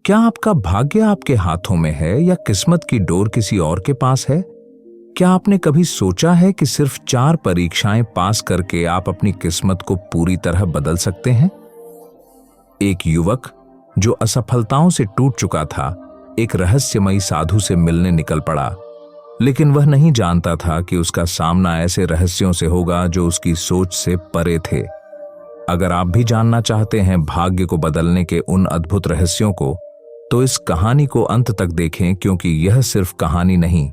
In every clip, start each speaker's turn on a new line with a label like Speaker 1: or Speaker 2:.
Speaker 1: क्या आपका भाग्य आपके हाथों में है या किस्मत की डोर किसी और के पास है? क्या आपने कभी सोचा है कि सिर्फ 4 परीक्षाएं पास करके आप अपनी किस्मत को पूरी तरह बदल सकते हैं? एक युवक जो असफलताओं से टूट चुका था, एक रहस्यमयी साधु से मिलने निकल पड़ा, लेकिन वह नहीं जानता था कि उसका सामना ऐसे रहस्यों से होगा जो उसकी सोच से परे थे। अगर आप भी जानना चाहते हैं भाग्य को बदलने के उन अद्भुत रहस्यों को, तो इस कहानी को अंत तक देखें, क्योंकि यह सिर्फ कहानी नहीं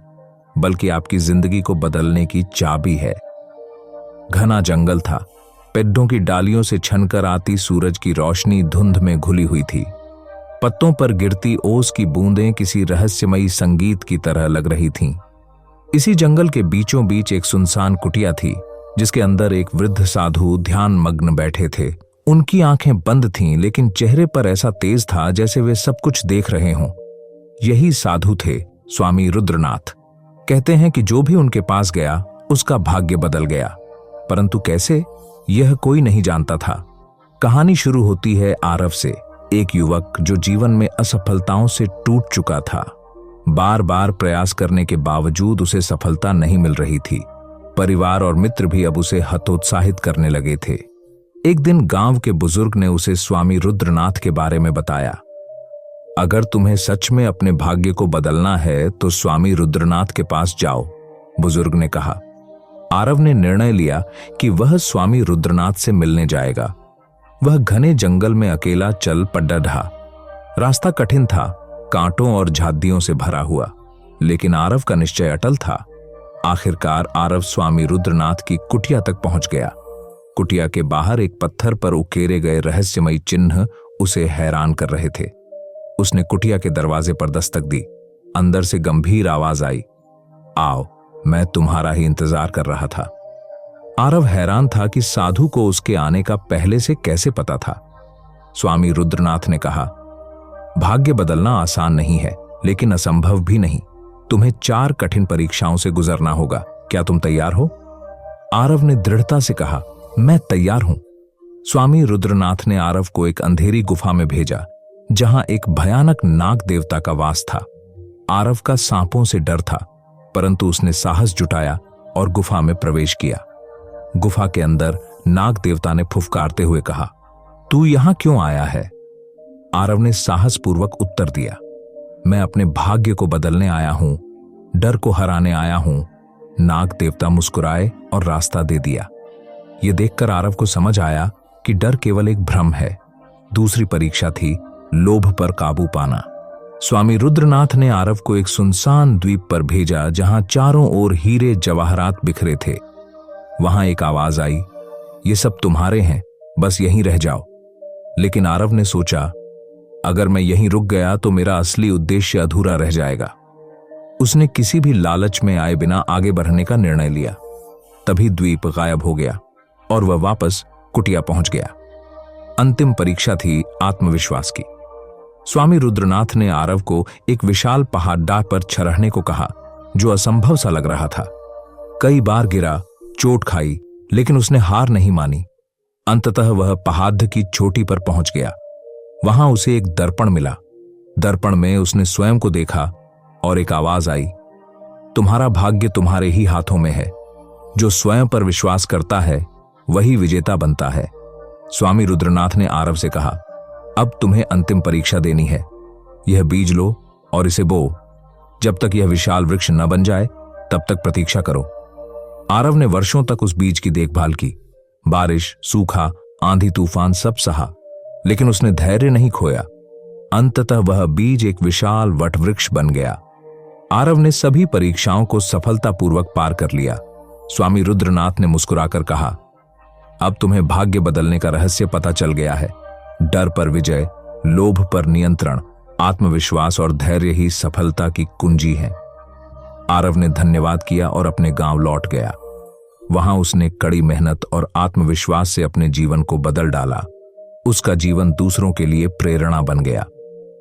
Speaker 1: बल्कि आपकी जिंदगी को बदलने की चाबी है। घना जंगल था। पेड़ों की डालियों से छनकर आती सूरज की रोशनी धुंध में घुली हुई थी। पत्तों पर गिरती ओस की बूंदें किसी रहस्यमयी संगीत की तरह लग रही थीं। इसी जंगल के बीचों बीच एक सुनसान कुटिया थी, जिसके अंदर एक वृद्ध साधु ध्यान मग्न बैठे थे। उनकी आंखें बंद थीं, लेकिन चेहरे पर ऐसा तेज था जैसे वे सब कुछ देख रहे हों। यही साधु थे स्वामी रुद्रनाथ। कहते हैं कि जो भी उनके पास गया उसका भाग्य बदल गया, परंतु कैसे, यह कोई नहीं जानता था। कहानी शुरू होती है आरव से, एक युवक जो जीवन में असफलताओं से टूट चुका था। बार बार प्रयास करने के बावजूद उसे सफलता नहीं मिल रही थी। परिवार और मित्र भी अब उसे हतोत्साहित करने लगे थे। एक दिन गांव के बुजुर्ग ने उसे स्वामी रुद्रनाथ के बारे में बताया। अगर तुम्हें सच में अपने भाग्य को बदलना है तो स्वामी रुद्रनाथ के पास जाओ, बुजुर्ग ने कहा। आरव ने निर्णय लिया कि वह स्वामी रुद्रनाथ से मिलने जाएगा। वह घने जंगल में अकेला चल पड़ा। रास्ता कठिन था, कांटों और झादियों से भरा हुआ, लेकिन आरव का निश्चय अटल था। आखिरकार आरव स्वामी रुद्रनाथ की कुटिया तक पहुंच गया। कुटिया के बाहर एक पत्थर पर उकेरे गए रहस्यमयी चिन्ह उसे हैरान कर रहे थे। उसने कुटिया के दरवाजे पर दस्तक दी। अंदर से गंभीर आवाज आई, आओ, मैं तुम्हारा ही इंतजार कर रहा था। आरव हैरान था कि साधु को उसके आने का पहले से कैसे पता था। स्वामी रुद्रनाथ ने कहा, भाग्य बदलना आसान नहीं है, लेकिन असंभव भी नहीं। तुम्हें 4 कठिन परीक्षाओं से गुजरना होगा। क्या तुम तैयार हो? आरव ने दृढ़ता से कहा, मैं तैयार हूं। स्वामी रुद्रनाथ ने आरव को एक अंधेरी गुफा में भेजा, जहां एक भयानक नाग देवता का वास था। आरव का सांपों से डर था, परंतु उसने साहस जुटाया और गुफा में प्रवेश किया। गुफा के अंदर नाग देवता ने फुफकारते हुए कहा, तू यहां क्यों आया है? आरव ने साहसपूर्वक उत्तर दिया, मैं अपने भाग्य को बदलने आया हूं, डर को हराने आया हूं। नाग देवता मुस्कुराए और रास्ता दे दिया। यह देखकर आरव को समझ आया कि डर केवल एक भ्रम है। दूसरी परीक्षा थी लोभ पर काबू पाना। स्वामी रुद्रनाथ ने आरव को एक सुनसान द्वीप पर भेजा, जहां चारों ओर हीरे जवाहरात बिखरे थे। वहां एक आवाज आई, ये सब तुम्हारे हैं, बस यहीं रह जाओ। लेकिन आरव ने सोचा, अगर मैं यहीं रुक गया तो मेरा असली उद्देश्य अधूरा रह जाएगा। उसने किसी भी लालच में आए बिना आगे बढ़ने का निर्णय लिया। तभी द्वीप गायब हो गया और वह वापस कुटिया पहुंच गया। अंतिम परीक्षा थी आत्मविश्वास की। स्वामी रुद्रनाथ ने आरव को एक विशाल पहाड़ पर चढ़ने को कहा, जो असंभव सा लग रहा था। कई बार गिरा, चोट खाई, लेकिन उसने हार नहीं मानी। अंततः वह पहाड़ की चोटी पर पहुंच गया। वहां उसे एक दर्पण मिला। दर्पण में उसने स्वयं को देखा और एक आवाज आई, तुम्हारा भाग्य तुम्हारे ही हाथों में है। जो स्वयं पर विश्वास करता है वही विजेता बनता है। स्वामी रुद्रनाथ ने आरव से कहा, अब तुम्हें अंतिम परीक्षा देनी है। यह बीज लो और इसे बो। जब तक यह विशाल वृक्ष न बन जाए तब तक प्रतीक्षा करो। आरव ने वर्षों तक उस बीज की देखभाल की। बारिश, सूखा, आंधी तूफान सब सहा, लेकिन उसने धैर्य नहीं खोया। अंततः वह बीज एक विशाल वटवृक्ष बन गया। आरव ने सभी परीक्षाओं को सफलतापूर्वक पार कर लिया। स्वामी रुद्रनाथ ने मुस्कुराकर कहा, अब तुम्हें भाग्य बदलने का रहस्य पता चल गया है। डर पर विजय, लोभ पर नियंत्रण, आत्मविश्वास और धैर्य ही सफलता की कुंजी है। आरव ने धन्यवाद किया और अपने गांव लौट गया। वहां उसने कड़ी मेहनत और आत्मविश्वास से अपने जीवन को बदल डाला। उसका जीवन दूसरों के लिए प्रेरणा बन गया।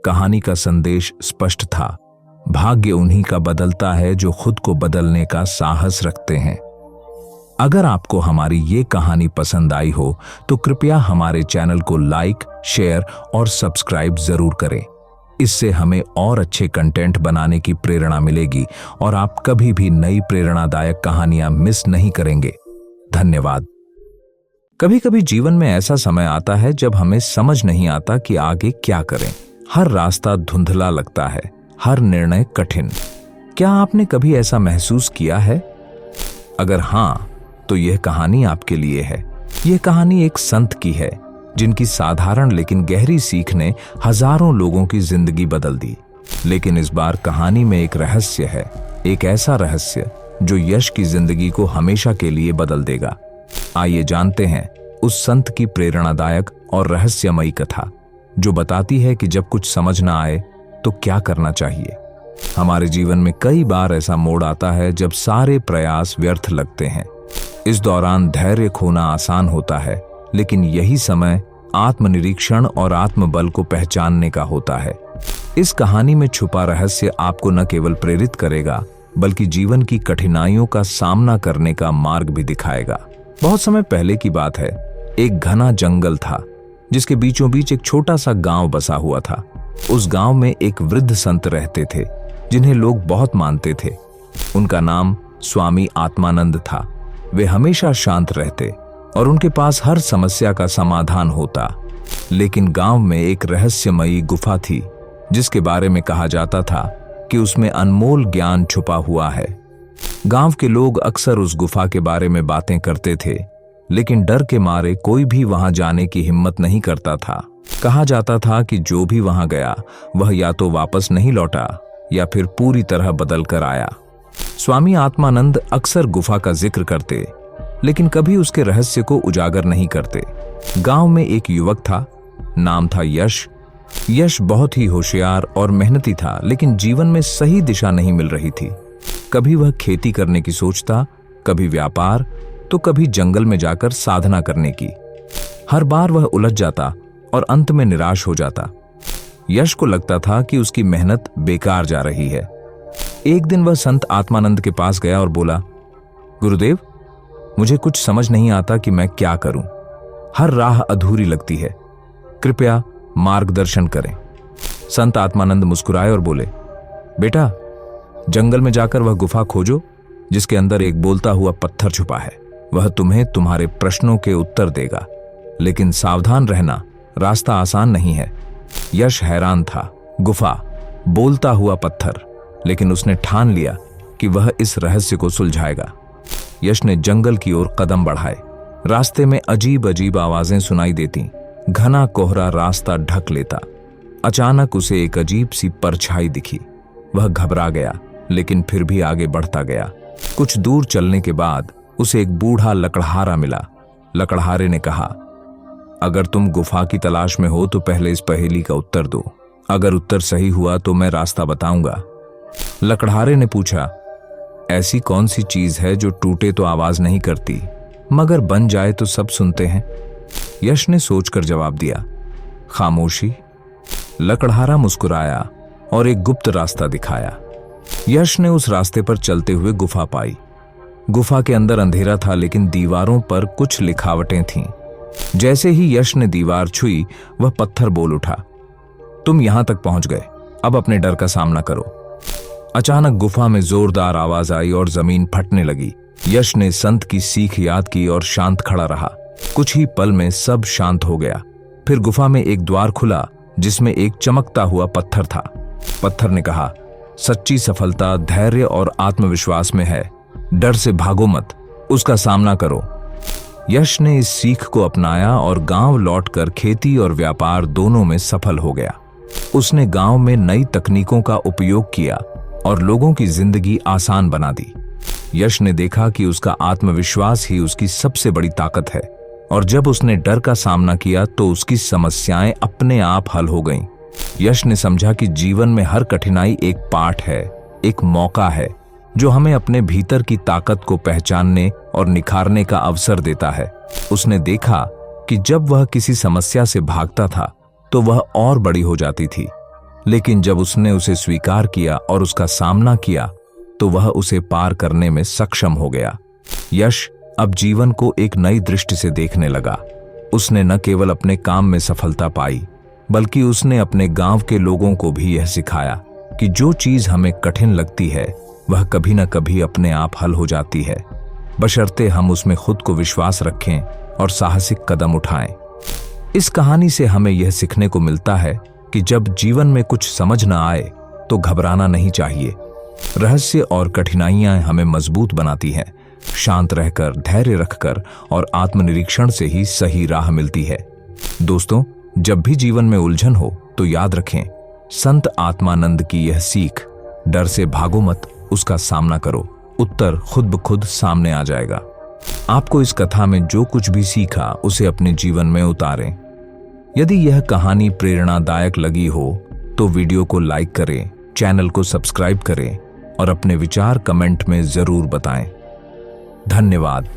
Speaker 1: कहानी का संदेश स्पष्ट था, भाग्य उन्हीं का बदलता है जो खुद को बदलने का साहस रखते हैं। अगर आपको हमारी ये कहानी पसंद आई हो तो कृपया हमारे चैनल को लाइक, शेयर और सब्सक्राइब जरूर करें। इससे हमें और अच्छे कंटेंट बनाने की प्रेरणा मिलेगी और आप कभी भी नई प्रेरणादायक कहानियां मिस नहीं करेंगे। धन्यवाद। कभी कभी जीवन में ऐसा समय आता है जब हमें समझ नहीं आता कि आगे क्या करें। हर रास्ता धुंधला लगता है, हर निर्णय कठिन। क्या आपने कभी ऐसा महसूस किया है? अगर हां, तो यह कहानी आपके लिए है। यह कहानी एक संत की है जिनकी साधारण लेकिन गहरी सीख ने हजारों लोगों की जिंदगी बदल दी। लेकिन इस बार कहानी में एक रहस्य है, एक ऐसा रहस्य जो यश की जिंदगी को हमेशा के लिए बदल देगा। आइए जानते हैं उस संत की प्रेरणादायक और रहस्यमयी कथा, जो बताती है कि जब कुछ समझ ना आए तो क्या करना चाहिए। हमारे जीवन में कई बार ऐसा मोड़ आता है जब सारे प्रयास व्यर्थ लगते हैं। इस दौरान धैर्य खोना आसान होता है, लेकिन यही समय आत्मनिरीक्षण और आत्मबल को पहचानने का होता है। इस कहानी में छुपा रहस्य आपको न केवल प्रेरित करेगा, बल्कि जीवन की कठिनाइयों का सामना करने का मार्ग भी दिखाएगा। बहुत समय पहले की बात है। एक घना जंगल था जिसके बीचों बीच एक छोटा सा गांव बसा हुआ था। उस गांव में एक वृद्ध संत रहते थे जिन्हें लोग बहुत मानते थे। उनका नाम स्वामी आत्मानंद था। वे हमेशा शांत रहते और उनके पास हर समस्या का समाधान होता। लेकिन गांव में एक रहस्यमयी गुफा थी जिसके बारे में कहा जाता था कि उसमें अनमोल ज्ञान छुपा हुआ है। गांव के लोग अक्सर उस गुफा के बारे में बातें करते थे, लेकिन डर के मारे कोई भी वहां जाने की हिम्मत नहीं करता था। कहा जाता था कि जो भी वहां गया वह या तो वापस नहीं लौटा या फिर पूरी तरह बदल कर आया। स्वामी आत्मानंद अक्सर गुफा का जिक्र करते, लेकिन कभी उसके रहस्य को उजागर नहीं करते। गांव में एक युवक था, नाम था यश। यश बहुत ही होशियार और मेहनती था, लेकिन जीवन में सही दिशा नहीं मिल रही थी। कभी वह खेती करने की सोचता, कभी व्यापार, तो कभी जंगल में जाकर साधना करने की। हर बार वह उलझ जाता और अंत में निराश हो जाता। यश को लगता था कि उसकी मेहनत बेकार जा रही है। एक दिन वह संत आत्मानंद के पास गया और बोला, गुरुदेव, मुझे कुछ समझ नहीं आता कि मैं क्या करूं। हर राह अधूरी लगती है, कृपया मार्गदर्शन करें। संत आत्मानंद मुस्कुराए और बोले, बेटा, जंगल में जाकर वह गुफा खोजो जिसके अंदर एक बोलता हुआ पत्थर छुपा है। वह तुम्हें तुम्हारे प्रश्नों के उत्तर देगा, लेकिन सावधान रहना, रास्ता आसान नहीं है। यश हैरान था। गुफा, बोलता हुआ पत्थर, लेकिन उसने ठान लिया कि वह इस रहस्य को सुलझाएगा। यश ने जंगल की ओर कदम बढ़ाए। रास्ते में अजीब अजीब आवाजें सुनाई देती। घना कोहरा रास्ता ढक लेता। अचानक उसे एक अजीब सी परछाई दिखी। वह घबरा गया, लेकिन फिर भी आगे बढ़ता गया। कुछ दूर चलने के बाद उसे एक बूढ़ा लकड़हारा मिला। लकड़हारे ने कहा, अगर तुम गुफा की तलाश में हो तो पहले इस पहेली का उत्तर दो। अगर उत्तर सही हुआ तो मैं रास्ता बताऊंगा। लकड़हारे ने पूछा, ऐसी कौन सी चीज है जो टूटे तो आवाज नहीं करती, मगर बन जाए तो सब सुनते हैं? यश ने सोचकर जवाब दिया, खामोशी। लकड़हारा मुस्कुराया और एक गुप्त रास्ता दिखाया। यश ने उस रास्ते पर चलते हुए गुफा पाई। गुफा के अंदर अंधेरा था, लेकिन दीवारों पर कुछ लिखावटें थीं। जैसे ही यश ने दीवार छुई, वह पत्थर बोल उठा, तुम यहां तक पहुंच गए, अब अपने डर का सामना करो। अचानक गुफा में जोरदार आवाज आई और जमीन फटने लगी। यश ने संत की सीख याद की और शांत खड़ा रहा। कुछ ही पल में सब शांत हो गया। फिर गुफा में एक द्वार खुला जिसमें एक चमकता हुआ पत्थर था। पत्थर ने कहा, सच्ची सफलता धैर्य और आत्मविश्वास में है। डर से भागो मत, उसका सामना करो। यश ने इस सीख को अपनाया और गांव लौटकर खेती और व्यापार दोनों में सफल हो गया। उसने गांव में नई तकनीकों का उपयोग किया और लोगों की जिंदगी आसान बना दी। यश ने देखा कि उसका आत्मविश्वास ही उसकी सबसे बड़ी ताकत है, और जब उसने डर का सामना किया तो उसकी समस्याएं अपने आप हल हो गईं। यश ने समझा कि जीवन में हर कठिनाई एक पाठ है, एक मौका है जो हमें अपने भीतर की ताकत को पहचानने और निखारने का अवसर देता है। उसने देखा कि जब वह किसी समस्या से भागता था तो वह और बड़ी हो जाती थी, लेकिन जब उसने उसे स्वीकार किया और उसका सामना किया तो वह उसे पार करने में सक्षम हो गया। यश अब जीवन को एक नई दृष्टि से देखने लगा। उसने न केवल अपने काम में सफलता पाई, बल्कि उसने अपने गांव के लोगों को भी यह सिखाया कि जो चीज हमें कठिन लगती है वह कभी न कभी अपने आप हल हो जाती है, बशर्ते हम उसमें खुद को विश्वास रखें और साहसिक कदम उठाएं। इस कहानी से हमें यह सीखने को मिलता है कि जब जीवन में कुछ समझ न आए तो घबराना नहीं चाहिए। रहस्य और कठिनाइयां हमें मजबूत बनाती हैं। शांत रहकर, धैर्य रखकर और आत्मनिरीक्षण से ही सही राह मिलती है। दोस्तों, जब भी जीवन में उलझन हो तो याद रखें संत आत्मानंद की यह सीख, डर से भागो मत, उसका सामना करो, उत्तर खुद ब खुद सामने आ जाएगा। आपको इस कथा में जो कुछ भी सीखा उसे अपने जीवन में उतारें। यदि यह कहानी प्रेरणादायक लगी हो तो वीडियो को लाइक करें, चैनल को सब्सक्राइब करें और अपने विचार कमेंट में जरूर बताएं। धन्यवाद।